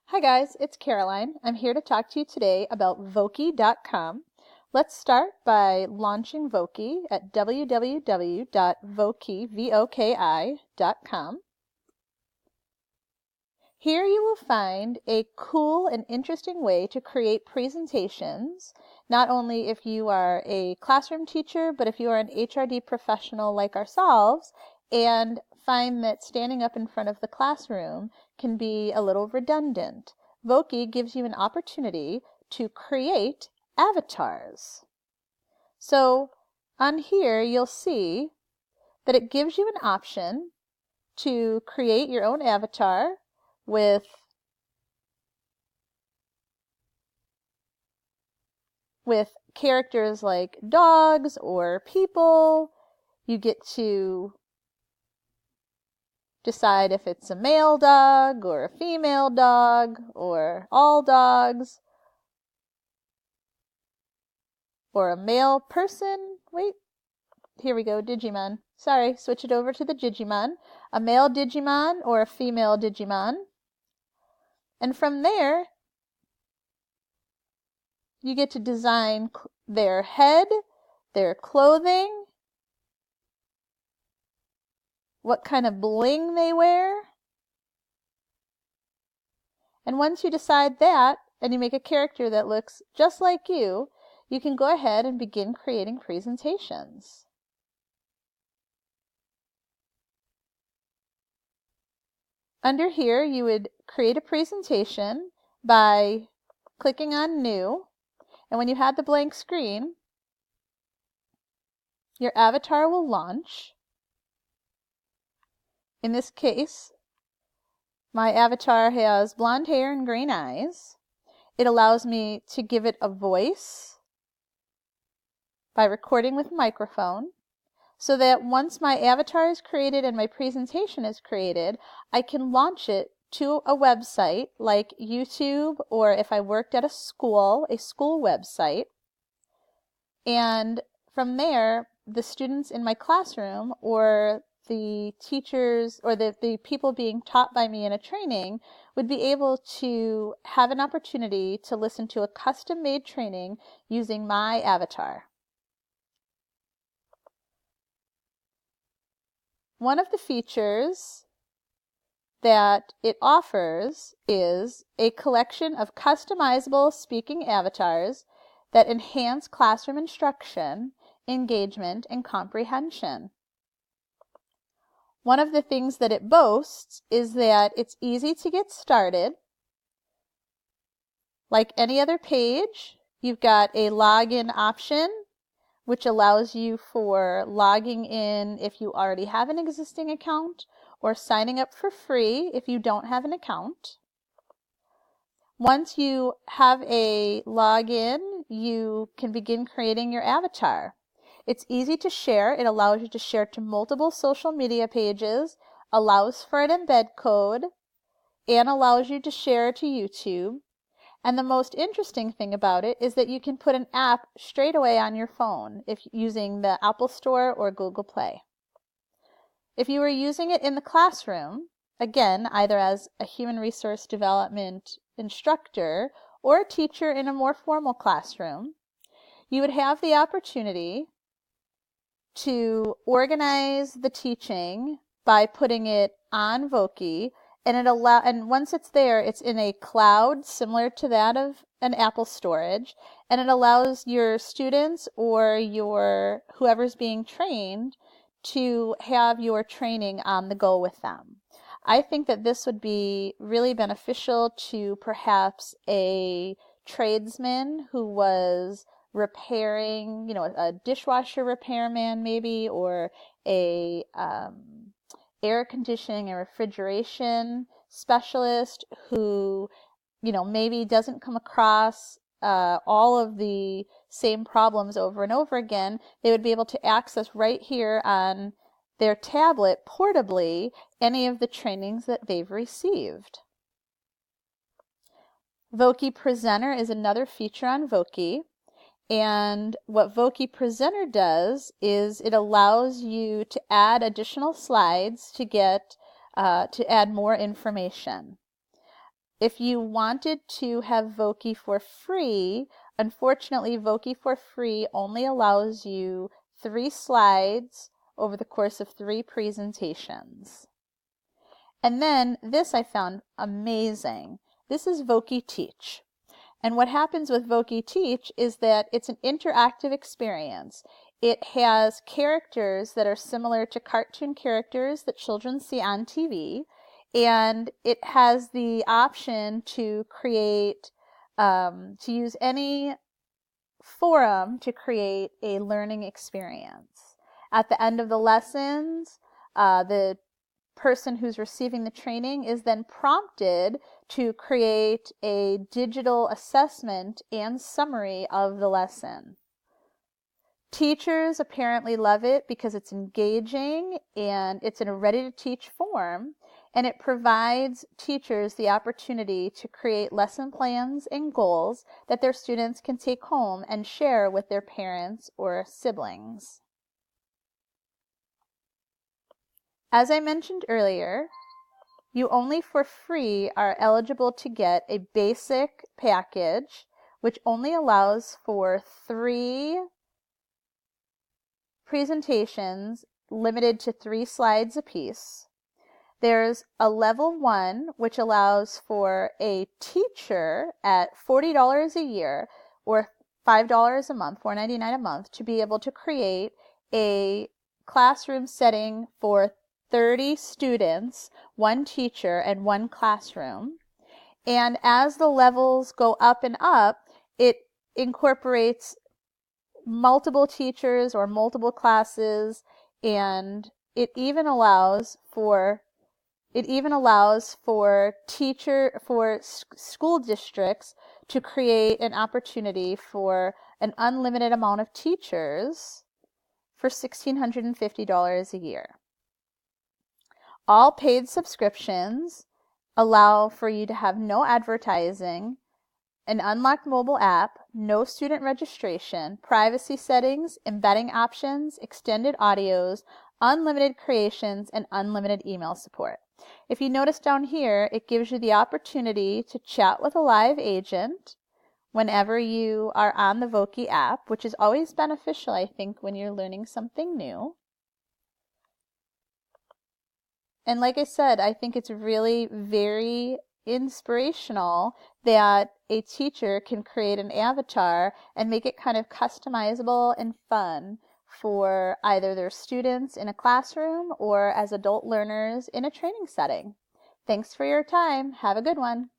Hi guys, it's Caroline. I'm here to talk to you today about Voki.com. Let's start by launching Voki at www.voki.com. Here you will find a cool and interesting way to create presentations, not only if you are a classroom teacher, but if you are an HRD professional like ourselves and find that standing up in front of the classroom can be a little redundant. Voki gives you an opportunity to create avatars. So on here you'll see that it gives you an option to create your own avatar with characters like dogs or people. You get to decide if it's a male dog or a female dog or all dogs or a male person. Wait, here we go, Digimon. Sorry, switch it over to the Digimon. A male Digimon or a female Digimon. And from there, you get to design their head, their clothing, what kind of bling they wear. And once you decide that, and you make a character that looks just like you can go ahead and begin creating presentations. Under here, you would create a presentation by clicking on New, and when you have the blank screen, your avatar will launch. In this case, my avatar has blonde hair and green eyes. It allows me to give it a voice by recording with a microphone, so that once my avatar is created and my presentation is created, I can launch it to a website like YouTube, or if I worked at a school website. And from there, the students in my classroom or the teachers or the people being taught by me in a training would be able to have an opportunity to listen to a custom-made training using my avatar. One of the features that it offers is a collection of customizable speaking avatars that enhance classroom instruction, engagement, and comprehension. One of the things that it boasts is that it's easy to get started. Like any other page, you've got a login option, which allows you for logging in if you already have an existing account, or signing up for free if you don't have an account. Once you have a login, you can begin creating your avatar. It's easy to share. It allows you to share to multiple social media pages, allows for an embed code, and allows you to share to YouTube. And the most interesting thing about it is that you can put an app straight away on your phone if using the Apple Store or Google Play. If you were using it in the classroom, again, either as a human resource development instructor or a teacher in a more formal classroom, you would have the opportunity to organize the teaching by putting it on Voki, and once it's there, it's in a cloud similar to that of an Apple storage, and it allows your students or your whoever's being trained to have your training on the go with them. I think that this would be really beneficial to perhaps a tradesman who was repairing, a dishwasher repairman maybe, or a air conditioning and refrigeration specialist who, maybe doesn't come across all of the same problems over and over again. They would be able to access right here on their tablet portably any of the trainings that they've received. Voki Presenter is another feature on Voki. And what Voki Presenter does is it allows you to add additional slides to add more information. If you wanted to have Voki for free, unfortunately, Voki for free only allows you 3 slides over the course of 3 presentations. And then this I found amazing. This is Voki Teach. And what happens with Voki Teach is that it's an interactive experience. It has characters that are similar to cartoon characters that children see on TV, and it has the option to create, to use any forum to create a learning experience. At the end of the lessons, the person who's receiving the training is then prompted to create a digital assessment and summary of the lesson. Teachers apparently love it because it's engaging and it's in a ready-to-teach form, and it provides teachers the opportunity to create lesson plans and goals that their students can take home and share with their parents or siblings. As I mentioned earlier, you only for free are eligible to get a basic package, which only allows for 3 presentations limited to 3 slides apiece. There's a level 1, which allows for a teacher at $40 a year or $5 a month, $4.99 a month, to be able to create a classroom setting for 30 students, 1 teacher, and 1 classroom. And as the levels go up and up, it incorporates multiple teachers or multiple classes, and it even allows for school districts to create an opportunity for an unlimited amount of teachers for $1,650 a year. All paid subscriptions allow for you to have no advertising, an unlocked mobile app, no student registration, privacy settings, embedding options, extended audios, unlimited creations, and unlimited email support. If you notice down here, it gives you the opportunity to chat with a live agent whenever you are on the Voki app, which is always beneficial, I think, when you're learning something new. And like I said, I think it's really very inspirational that a teacher can create an avatar and make it kind of customizable and fun for either their students in a classroom or as adult learners in a training setting. Thanks for your time. Have a good one.